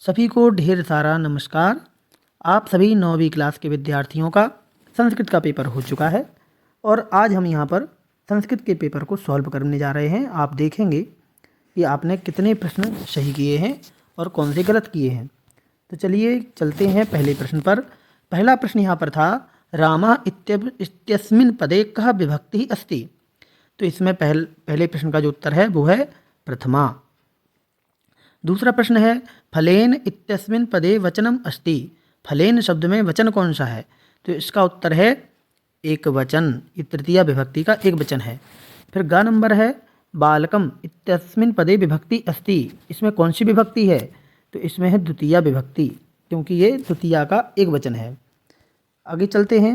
सभी को ढेर सारा नमस्कार। आप सभी 9वीं क्लास के विद्यार्थियों का संस्कृत का पेपर हो चुका है और आज हम यहाँ पर संस्कृत के पेपर को सॉल्व करने जा रहे हैं। आप देखेंगे कि आपने कितने प्रश्न सही किए हैं और कौन से गलत किए हैं। तो चलिए चलते हैं पहले प्रश्न पर। पहला प्रश्न यहाँ पर था रामः इत्यस्मिन् पदे कः विभक्तिः अस्ति। तो इसमें पहले प्रश्न का जो उत्तर है वो है प्रथमा। दूसरा प्रश्न है फलेन इत्यस्मिन् पदे वचनम अस्ति। फलेन शब्द में वचन कौन सा है। तो इसका उत्तर है एक वचन। ये तृतीया विभक्ति का एक वचन है। फिर ग नंबर है बालकम इत्यस्मिन् पदे विभक्ति अस्ति। इसमें कौन सी विभक्ति है। तो इसमें है द्वितीया विभक्ति, क्योंकि ये द्वितीया का एक वचन है। आगे चलते हैं।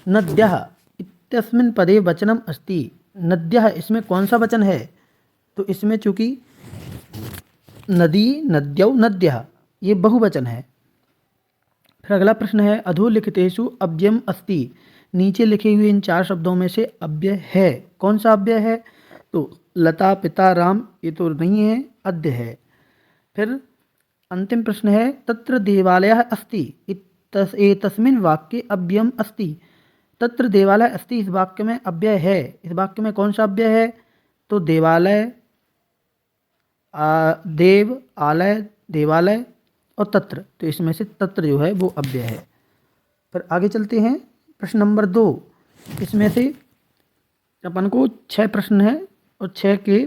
नद्यः इत्यस्मिन् पदे वचनम अस्ति। नद्यः इसमें कौन सा वचन है। तो इसमें चूँकि नदी नद्यौ नद्यः ये बहुवचन है। फिर अगला प्रश्न है अधोलिखितेषु अव्ययम अस्ति। नीचे लिखे हुए इन चार शब्दों में से अव्यय है। कौन सा अव्यय है। तो लता पिता राम ये तो नहीं है, अद्य है। फिर अंतिम प्रश्न है तत्र देवालयः अस्ति। एतस्मिन् वाक्ये अव्ययम अस्ति। तत्र देवालय अस्ति इस वाक्य में अव्यय है। इस वाक्य में कौन सा अव्यय है। तो देवालय, देव, आलय, देवालय और तत्र। तो इसमें से तत्र जो है वो अव्यय है। फिर आगे चलते हैं प्रश्न नंबर 2। इसमें से अपन को 6 प्रश्न है और 6 के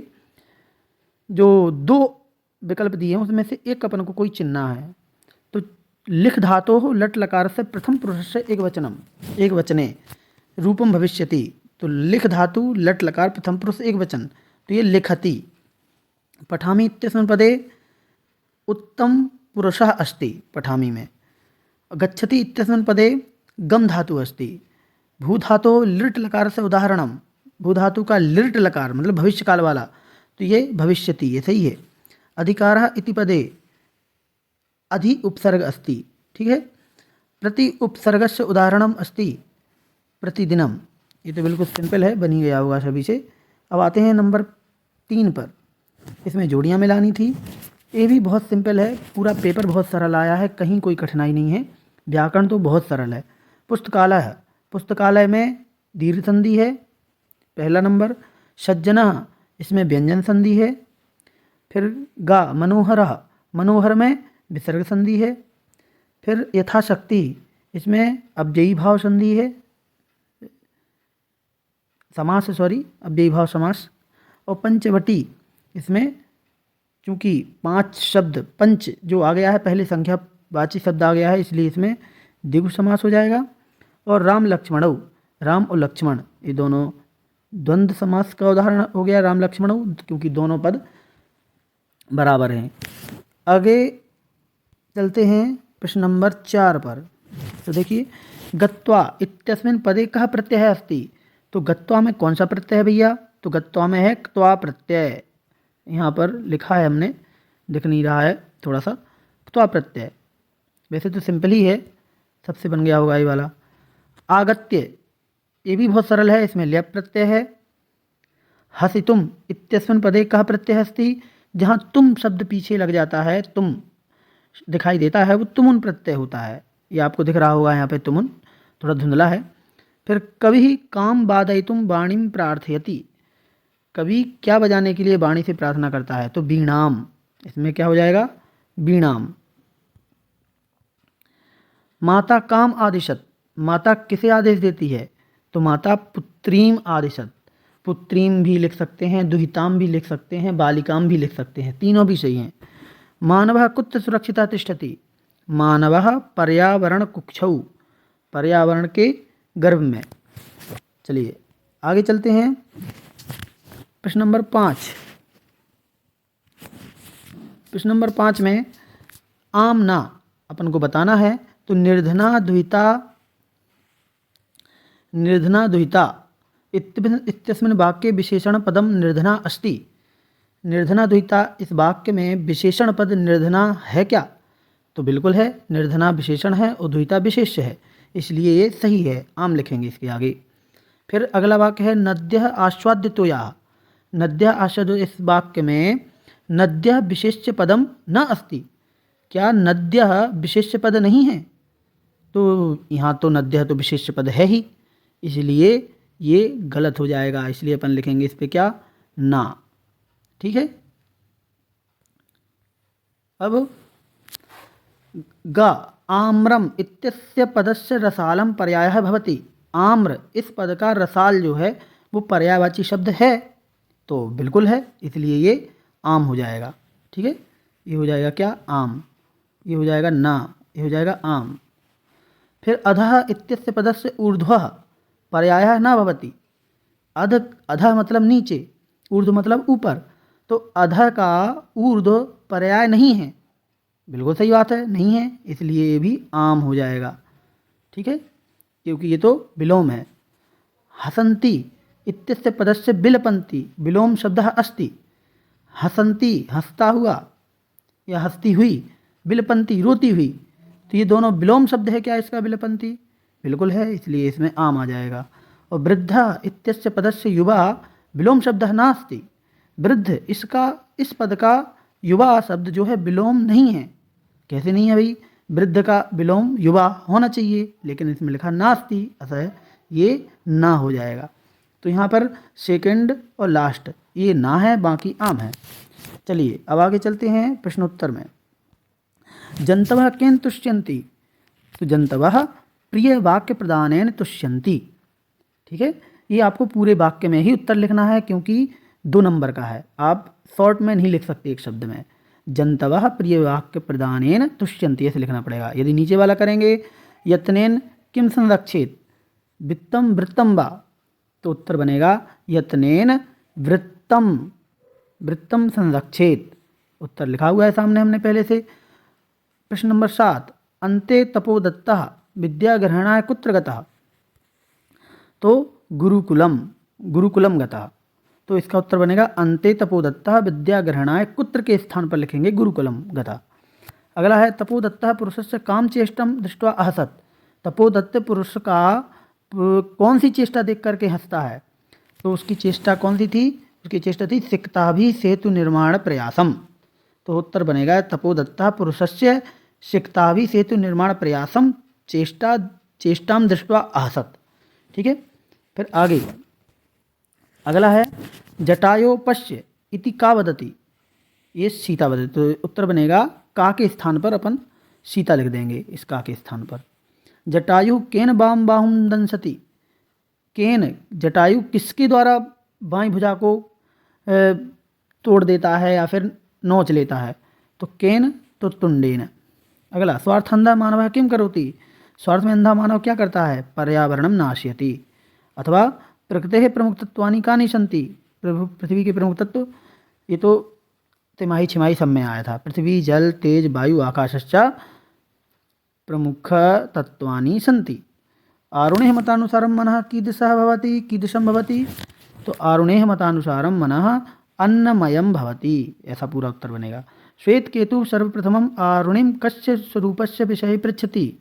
जो 2 विकल्प दिए हैं उसमें से एक अपन को कोई चुनना है। तो लिख धातोः लट लकार से प्रथम पुरुष से एक वचने रूपम भविष्यति। तो लिख धातु लट लकार प्रथम पुरुष एक वचन, तो ये लिखति। पठामि इत्यस्मिन् पदे उत्तम पुरुषः अस्ति। पठामि में गच्छति इत्यस्मिन् पदे गम धातु अस्ति। भू धातु लिट लकार से उदाहरणम। भू धातु का लिट लकार मतलब भविष्य काल वाला, तो ये भविष्यति, ये सही है। अधिकारः इति पदे अधि उपसर्ग अस्ति। ठीक है। प्रति उपसर्गस्य उदाहरणम अस्ति प्रतिदिनम। ये तो बिल्कुल सिंपल है, बनी गया होगा सभी से। अब आते हैं नंबर 3 पर। इसमें जोड़ियाँ मिलानी थी। ये भी बहुत सिंपल है, पूरा पेपर बहुत सरल आया है, कहीं कोई कठिनाई नहीं है। व्याकरण तो बहुत सरल है। पुस्तकालय है, पुस्तकालय में दीर्घ संधि है पहला नंबर। सज्जनः इसमें व्यंजन संधि है। फिर गा मनोहरः, मनोहर में विसर्ग संधि है। फिर यथाशक्ति इसमें अव्ययी भाव संधि है, समास अव्ययी भाव समास। और पंचवटी इसमें चूँकि 5 शब्द पंच जो आ गया है, पहले संख्यावाची शब्द आ गया है, इसलिए इसमें द्विगु समास हो जाएगा। और राम लक्ष्मणौ, राम और लक्ष्मण ये दोनों द्वंद्व समास का उदाहरण हो गया राम लक्ष्मणौ, क्योंकि दोनों पद बराबर हैं। आगे चलते हैं प्रश्न नंबर 4 पर। तो देखिए गत्वा इत्यस्मिन् पदे कः प्रत्ययः अस्ति। तो गत्वा में कौन सा प्रत्यय है भैया। तो गत्वा में है क्त्वा प्रत्यय। यहाँ पर लिखा है, हमने दिख नहीं रहा है थोड़ा सा। क्त्वा प्रत्यय वैसे तो सिंपल ही है, सबसे बन गया होगा ये वाला। आगत्य ये भी बहुत सरल है, इसमें ल्यप प्रत्यय है। हसितुम इत्यस्मिन् पदे कः प्रत्ययः अस्ति। जहाँ तुम शब्द पीछे लग जाता है, तुम दिखाई देता है, वो तुमुन प्रत्यय होता है। ये आपको दिख रहा होगा यहाँ पे तुमुन, थोड़ा धुंधला है। फिर कभी काम वादयितुम वाणीम प्रार्थयति। कभी क्या बजाने के लिए वाणी से प्रार्थना करता है। तो वीणाम, इसमें क्या हो जाएगा वीणाम। माता काम आदिशत, माता किसे आदेश देती है। तो माता पुत्रीम आदिशत। पुत्रीम भी लिख सकते हैं, दुहिताम भी लिख सकते हैं, बालिकाम भी लिख सकते हैं, तीनों भी सही हैं। मानवः कुत्र सुरक्षिता तिष्ठति। मानवः पर्यावरण कुक्षौ, पर्यावरण के गर्भ में। चलिए आगे चलते हैं प्रश्न नंबर 5। प्रश्न नंबर 5 में आमना अपन को बताना है। तो निर्धना दुहिता इत्यस्मिन् वाक्ये विशेषण पदम निर्धना अस्ति। निर्धना दुहिता इस वाक्य में विशेषण पद निर्धना है क्या। तो बिल्कुल है, निर्धना विशेषण है और दुहिता विशेष्य है, इसलिए ये सही है। आम लिखेंगे इसके आगे। फिर अगला वाक्य है नद्यः आस्वाद्यतोयाः। नद्यः आस्वाद्य, इस वाक्य में नद्यः विशेष्य पदम न अस्ति, क्या नद्यः विशेष्य पद नहीं है? तो यहाँ तो नद्यः तो विशेष्य पद है ही, इसलिए ये गलत हो जाएगा। इसलिए अपन लिखेंगे इस पे क्या, ना। ठीक है। अब ग आम्रम इत्यस्य पदस्य रसालम पर्यायः भवति। आम्र इस पद का रसाल जो है वो पर्यायवाची शब्द है, तो बिल्कुल है, इसलिए ये आम हो जाएगा। ठीक है, ये हो जाएगा क्या, आम। ये हो जाएगा ना, ये हो जाएगा आम। फिर अधः इत्यस्य पदस्य ऊर्ध्वः पर्यायः न भवति। अध, अधः मतलब नीचे, ऊर्ध्व मतलब ऊपर, तो अधः का ऊर्ध्व पर्याय नहीं है। बिल्कुल सही बात है, नहीं है, इसलिए ये भी आम हो जाएगा। ठीक है, क्योंकि ये तो विलोम है। हसन्ति इत्यस्य पदस्य विलपन्ति विलोम शब्दः अस्ति। हसन्ति हंसता हुआ या हंसती हुई, विलपन्ति रोती हुई, तो ये दोनों विलोम शब्द है क्या इसका, विलपन्ति? बिल्कुल है, इसलिए इसमें आम आ जाएगा। और वृद्ध इत्यस्य पदस्य युवा विलोम शब्दः नास्ति। वृद्ध इस पद का युवा शब्द जो है विलोम नहीं है। कैसे नहीं है भाई, वृद्ध का विलोम युवा होना चाहिए, लेकिन इसमें लिखा नास्ति, अतः ये ना हो जाएगा। तो यहाँ पर सेकंड और लास्ट ये ना है, बाकी आम है। चलिए अब आगे चलते हैं प्रश्नोत्तर में। जंतवः केन तुष्यन्ति, तो जंतवः प्रिय वाक्य प्रदानेन तुष्यन्ति। ठीक है, ये आपको पूरे वाक्य में ही उत्तर लिखना है, क्योंकि 2 नंबर का है, आप शॉर्ट में नहीं लिख सकते एक शब्द में। जंतवः प्रिय वाक्य प्रदानेन तुष्यन्ति ऐसे लिखना पड़ेगा। यदि नीचे वाला करेंगे यत्नेन किम संरक्षेत वित्तम वृत्तम वा, तो उत्तर बनेगा यत्नेन वृत्तम संरक्षेत। उत्तर लिखा हुआ है सामने हमने पहले से। प्रश्न नंबर 7, अन्ते तपोदत्तः विद्याग्रहणाय कुत्र गतः, तो गुरुकुलम गतः। तो इसका उत्तर बनेगा अन्ते तपोदत्तः विद्याग्रहणाय कुत्र के स्थान पर लिखेंगे गुरुकुलम गतः। अगला है तपोदत्तः पुरुषस्य काम चेष्टम दृष्ट्वा अहसत। तपोदत्त पुरुष का कौन सी चेष्टा देख करके हंसता है, तो उसकी चेष्टा कौन सी थी, उसकी चेष्टा थी सिक्ताभि सेतु निर्माण प्रयासम। तो उत्तर बनेगा तपोदत्तः पुरुषस्य सिक्ताभि सेतु निर्माण प्रयासम चेष्टाम दृष्ट्वा अहसत। ठीक है, फिर आगे अगला है जटायो पश्य इति का वदति, ये सीता वदति। तो उत्तर बनेगा का के स्थान पर अपन सीता लिख देंगे, इस का के स्थान पर। जटायु केन बाम बाहुम दंसति, केन जटायु किसके द्वारा बाईं भुजा को तोड़ देता है या फिर नोच लेता है, तो केन तो तुंडेन। अगला स्वार्थंधा मानव किम करोति, स्वार्थ में अंधा मानव क्या करता है, पर्यावरणम नाशयति। अथवा प्रकृति प्रमुख तत्वानि कानि सन्ति, पृथ्वी के प्रमुख तत्व, ये तो तिमाही छिमाही सब में आया था। पृथ्वी जल तेज वायु आकाशश्च प्रमुख तत्वानि सन्ति। आरुणेः मतानुसारं मनः कीदृशं भवति, तो आरुणेः मतानुसारं मनः अन्नमयं भवति, ऐसा पूरा उत्तर बनेगा। श्वेत केतु सर्वप्रथमं आरुणिं कस्य स्वरूपस्य विषये पृच्छति,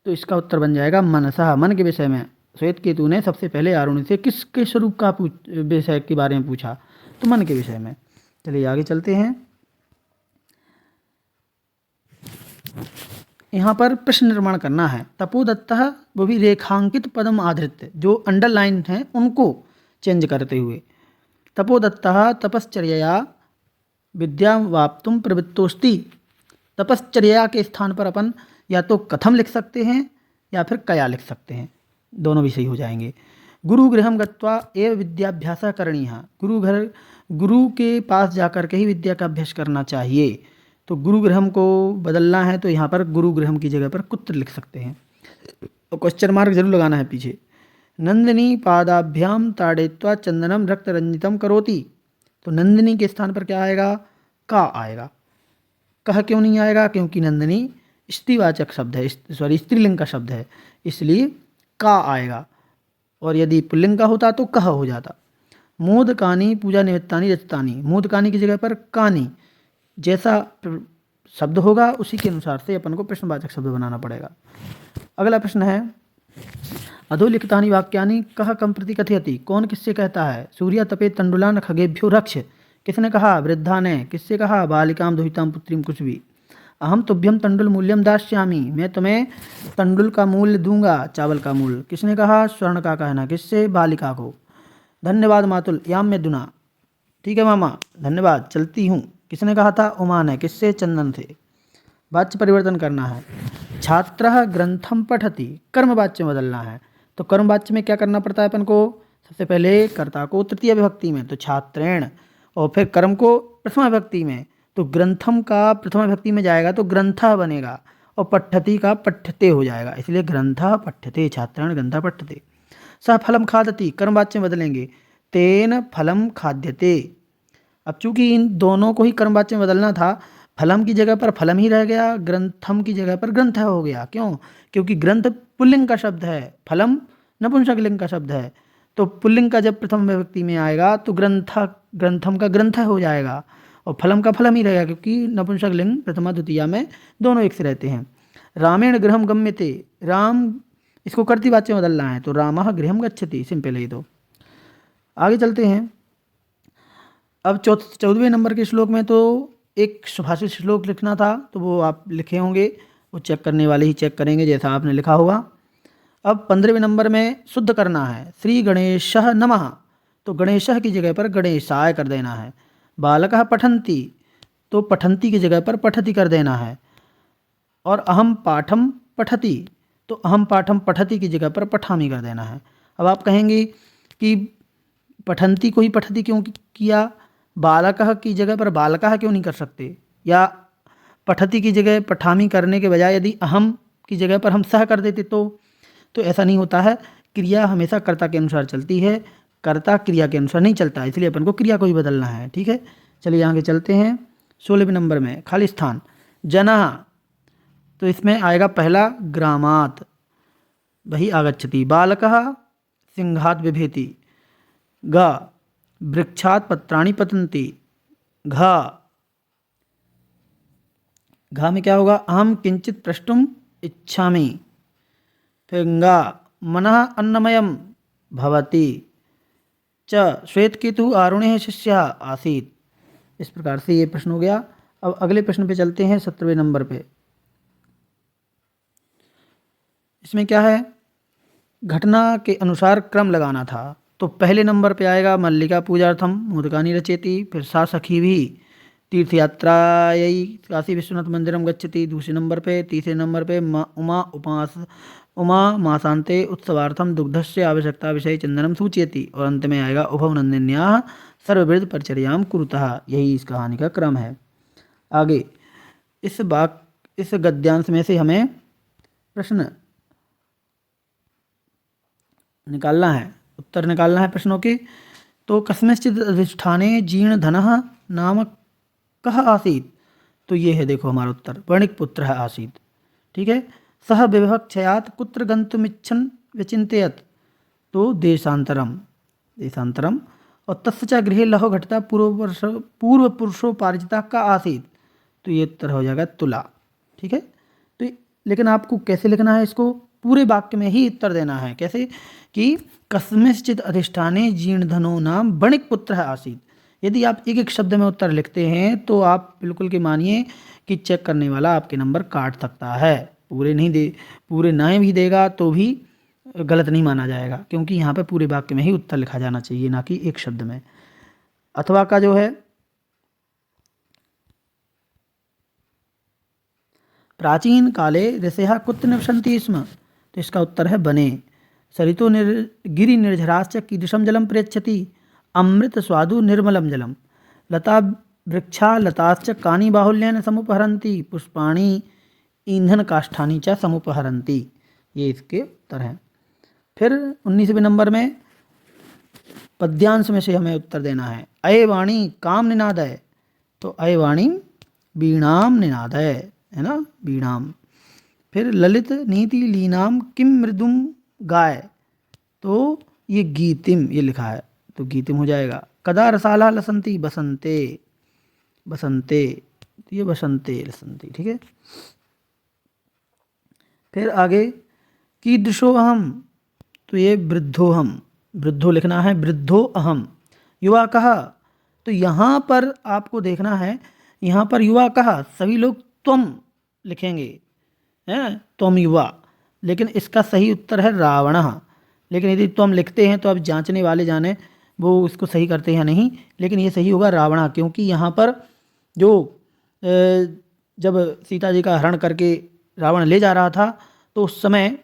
तो इसका उत्तर बन जाएगा मनसः, मन के विषय में। श्वेत केतु ने सबसे पहले आरुणि से किसके स्वरूप का विषय के बारे में पूछा, तो मन के विषय में। चलिए आगे चलते हैं। यहाँ पर प्रश्न निर्माण करना है। तपोदत्तः वो भी रेखांकित पदम आधृत्य, जो अंडरलाइन है उनको चेंज करते हुए। तपोदत्तः तपश्चर्या विद्यावाप्तुं प्रवृत्तोस्ति। तपश्चर्या के स्थान पर अपन या तो कथम लिख सकते हैं या फिर कया लिख सकते हैं, दोनों भी सही हो जाएंगे। गुरुगृहं गत्वा एव विद्याभ्यासः करणीयः, गुरु के पास जाकर के ही विद्या का अभ्यास करना चाहिए। तो गुरुगृहम को बदलना है, तो यहाँ पर गुरुगृहम की जगह पर कुत्र लिख सकते हैं, तो क्वेश्चन मार्क जरूर लगाना है पीछे। नंदिनी पादाभ्याम ताड़यित्वा चंदनम रक्तरंजितम करोति, तो नंदिनी के स्थान पर क्या आएगा, का आएगा। कह क्यों नहीं आएगा, क्योंकि नंदिनी स्त्रीवाचक शब्द है, स्त्रीलिंग का शब्द है, इसलिए का आएगा। और यदि पुल्लिंग का होता तो कह हो जाता। मोदकानी पूजा निमित्तानि रचितानि, मोदकानी की जगह पर कानी, जैसा शब्द होगा उसी के अनुसार से अपन को प्रश्नवाचक शब्द बनाना पड़ेगा। अगला प्रश्न है अधोलिखितानि वाक्यानि कः कं प्रति कथयति, कौन किससे कहता है। सूर्य तपे तंडुलान खगेभ्यो रक्ष, किसने कहा? वृद्धा ने। किससे कहा? बालिकाम दुहिताम पुत्रीम, कुछ भी। अहम तुभ्यम तंडुल मूल्यम दास्यामी, मैं तुम्हें तंडुल का मूल्य दूंगा, चावल का मूल्य। किसने कहा? स्वर्ण का कहना। किससे? बालिका को। धन्यवाद मातुल, याम में दुना, ठीक है मामा, धन्यवाद, चलती हूँ। किसने कहा था? उमा ने। किससे? चंदन से। वाच्य परिवर्तन करना है। छात्रः ग्रंथम पठति, कर्म वाच्य में बदलना है। तो कर्म वाच्य में क्या करना पड़ता है अपन को? सबसे पहले कर्ता को तृतीय विभक्ति में, तो छात्रेण, और फिर कर्म को प्रथमा विभक्ति में, तो ग्रंथम का प्रथमा विभक्ति में जाएगा तो ग्रंथः बनेगा, और पठति का पठ्यते हो जाएगा, इसलिए ग्रंथः पठ्यते, छात्रेण ग्रंथः पठ्यते। सह फलम खादति, कर्म वाच्य में बदलेंगे, तेन फलम खाद्यते। अब चूंकि इन दोनों को ही कर्मवाच्य में बदलना था, फलम की जगह पर फलम ही रह गया, ग्रंथम की जगह पर ग्रंथ हो गया। क्यों? क्योंकि ग्रंथ पुल्लिंग का शब्द है, फलम नपुंसकलिंग का शब्द है। तो पुल्लिंग का जब प्रथम विभक्ति में आएगा तो ग्रंथम का ग्रंथ हो जाएगा, और फलम का फलम ही रहेगा, क्योंकि नपुंसकलिंग प्रथमा द्वितीया में दोनों एक से रहते हैं। रामेण गृहम गम्यते, राम, इसको कर्तृवाच्य में बदलना है, तो रामः गृहम गच्छति, सिंपल है। तो आगे चलते हैं। अब 14वें नंबर के श्लोक में तो एक सुभाषित श्लोक लिखना था, तो वो आप लिखे होंगे, वो चेक करने वाले ही चेक करेंगे जैसा आपने लिखा होगा। अब 15वें नंबर में शुद्ध करना है, श्री गणेशः नमः, तो गणेशः की जगह पर गणेशाय कर देना है। बालकः पठन्ति, तो पठन्ति की जगह पर पठति कर देना है। और अहम पाठम पठति, तो अहम पाठम पठति की जगह पर पठामी कर देना है। अब आप कहेंगे कि पठन्ति को ही पठति क्यों किया, बालकः की जगह पर बालकः क्यों नहीं कर सकते, या पठति की जगह पठामी करने के बजाय यदि अहम की जगह पर हम सह कर देते तो ऐसा नहीं होता है। क्रिया हमेशा कर्ता के अनुसार चलती है, कर्ता क्रिया के अनुसार नहीं चलता, इसलिए अपन को क्रिया को ही बदलना है, ठीक है। चलिए आगे चलते हैं। 16वें नंबर में खाली स्थान, जनः, तो इसमें आएगा पहला ग्रामात्, वही आगच्छति। बालकः सिंहात् बिभेति, ग वृक्षात् पत्राणि पतन्ति, घा में क्या होगा? अहम किंचित प्रष्टुम इच्छामि। फिर गा मनः अन्नमयम भवति, च श्वेतकेतु आरुणे शिष्यः आसीत्। इस प्रकार से ये प्रश्न हो गया। अब अगले प्रश्न पे चलते हैं, 17वें नंबर पे। इसमें क्या है? घटना के अनुसार क्रम लगाना था। तो पहले नंबर पे आएगा मल्लिका पूजार्थम मोदकानि रचयति, फिर सा सखी भी तीर्थयात्रायै काशी विश्वनाथ मंदिरम गच्छति दूसरे नंबर पे। तीसरे नंबर पे उमा मासान्ते उत्सवार्थम दुग्धस्य आवश्यकता विषय चंदनम सूचयति, और अंत में आएगा उभौ नंदिन्याः सर्वविध परिचर्याम कुरुतः। यही इस कहानी का क्रम है। आगे इस गद्यांश में से हमें प्रश्न निकालना है, उत्तर निकालना है प्रश्नों के। तो कस्मिंश्चित् अधिष्ठाने जीर्ण धनः नाम कः आसीत्, तो ये है देखो हमारा उत्तर, वर्णिक पुत्र है आसीत्, ठीक है। सह विभक्षयात् कुत्र गन्तुमिच्छन् विचिन्तयत्, तो देशांतरम, और तस्य च गृहे लहो घटिता पूर्व पुरुषो पारिजिता का आसीत्, तो ये उत्तर हो जाएगा तुला, ठीक है। तो लेकिन आपको कैसे लिखना है इसको? पूरे वाक्य में ही उत्तर देना है। कैसे? कि कस्मिंश्चित् अधिष्ठाने जीर्ण धनो नाम वणिक पुत्र है आसीत्। यदि आप एक एक शब्द में उत्तर लिखते हैं तो आप बिल्कुल कि मानिए कि चेक करने वाला आपके नंबर काट सकता है। पूरे नहीं भी देगा तो भी गलत नहीं माना जाएगा, क्योंकि यहाँ पे पूरे वाक्य में ही उत्तर लिखा जाना चाहिए, ना कि एक शब्द में। अथवा का जो है प्राचीन काले ऋषयः कुत्र निवसन्ति स्म, तो इसका उत्तर है बने। सरितो गिरि निर्झराश्च कीदृशं जलं प्रयच्छति, अमृत स्वादु निर्मलं जलम। लता वृक्षा लताश्च कानि बाहुल्येन समुपहरन्ति, पुष्पाणि ईंधन काष्ठानि च समुपहरन्ति। ये इसके उत्तर हैं। फिर 19वें नंबर में पद्यांश में से हमें उत्तर देना है। अये वाणी काम निनादय, तो अये वाणी वीणाम निनादय, है ना, वीणाम। फिर ललित नीति लीनाम किम मृदुम गाय, तो ये गीतिम, ये लिखा है तो गीतिम हो जाएगा। कदा रसाला लसंती बसंते, तो ये बसंते लसंती, ठीक है। फिर आगे कीदृशो अहम, तो ये वृद्धो लिखना है, वृद्धो अहम। युवा कहा, तो यहाँ पर आपको देखना है, यहाँ पर युवा कहा, सभी लोग त्वम लिखेंगे, हैं त्वम युवा, लेकिन इसका सही उत्तर है रावणः। लेकिन यदि त्वम लिखते हैं तो अब जांचने वाले जाने वो इसको सही करते हैं या नहीं, लेकिन ये सही होगा रावणः, क्योंकि यहाँ पर जो जब सीता जी का हरण करके रावण ले जा रहा था तो उस समय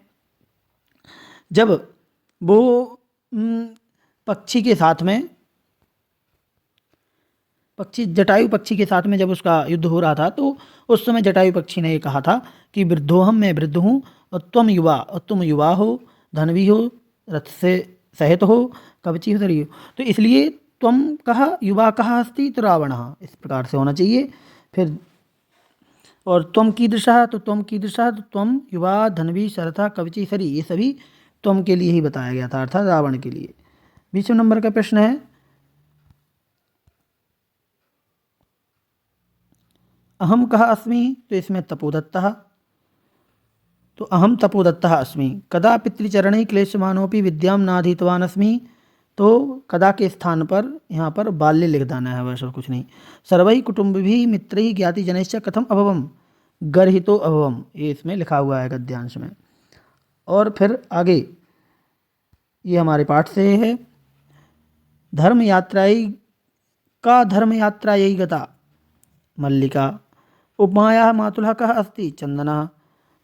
जब वो पक्षी के साथ में, पक्षी जटायु पक्षी के साथ में जब उसका युद्ध हो रहा था तो उस समय जटायु पक्षी ने ये कहा था कि वृद्धोहम, मैं वृद्ध हूँ, और तुम युवा, और तुम युवा हो, धनवी हो, रथ से सहित हो, कवची हो, हो। तो इसलिए तुम कहा युवा कहा अस्ति तो रावणः, इस प्रकार से होना चाहिए। फिर और तुम कीदृशः, तो तुम कीदृशः, तो तुम युवा, धनवी, शरथा, कवची, सरी, ये सभी तुम के लिए ही बताया गया था, अर्थात रावण के लिए। 20वें नंबर का प्रश्न है, अहम कः अस्मि, तो इसमें तपोदत्तः, तो अहम तपोदत्तः अस्मि। कदा पितृचरणैः क्लेशमानोऽपि विद्यां नाधीतवान् अस्मि, तो कदा के स्थान पर यहाँ पर बाल्य लिख देना है, वैसे कुछ नहीं। सर्वैः कुटुम्बिभिः मित्रैः ज्ञातिजनैश्च कथम अभवम्, गर्हितो अभवम्, ये इसमें लिखा हुआ है गद्यांश में। और फिर आगे ये हमारे पाठ से है, धर्म यात्रायै का धर्म यात्रायै गता मल्लिका, उमायाः मातुलः कः अस्ति, चन्दनः।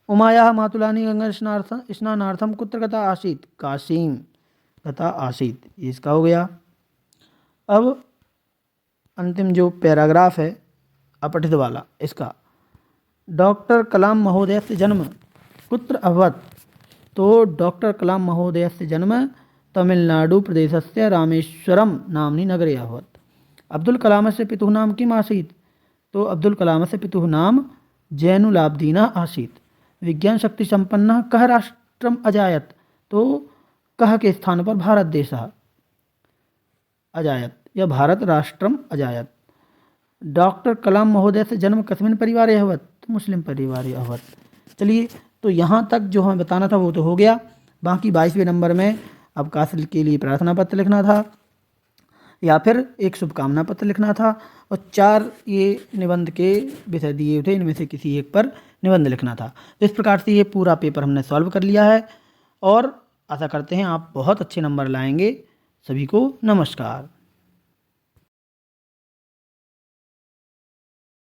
उमायाः मातुलानि गंगा स्नानार्थं कुत्र गता आसीत्, काशीं गता आसीत्, ये इसका हो गया। अब अंतिम जो पैराग्राफ है अपठित वाला, इसका, डॉक्टर कलाम महोदयस्य जन्म कुत्र अभवत्, तो डॉक्टर कलाम महोदयस्य जन्म तमिलनाडु प्रदेशस्य रामेश्वरम नाम्नि नगरे अभवत्। अब्दुल कलामस्य पितुः नाम किम् आसीत्, तो अब्दुल कलामस्य पितुः नाम जैनुलाब्दीनः आसीत्। विज्ञान शक्ति संपन्नः कः राष्ट्रम अजायत, तो कः के स्थान पर भारत देशः अजायत, या भारत राष्ट्रम अजायत। डॉक्टर कलाम महोदय से जन्म कस्मिन् परिवारे अभवत्, तो मुस्लिम परिवारे अभवत्। चलिए, तो यहाँ तक जो हमें बताना था वो तो हो गया। बाकी 22वें नंबर में अवकाश के लिए प्रार्थना पत्र लिखना था या फिर एक शुभकामना पत्र लिखना था, और 4 ये निबंध के विषय दिए थे, इनमें से किसी एक पर निबंध लिखना था। तो इस प्रकार से ये पूरा पेपर हमने सॉल्व कर लिया है और आशा करते हैं आप बहुत अच्छे नंबर लाएंगे। सभी को नमस्कार।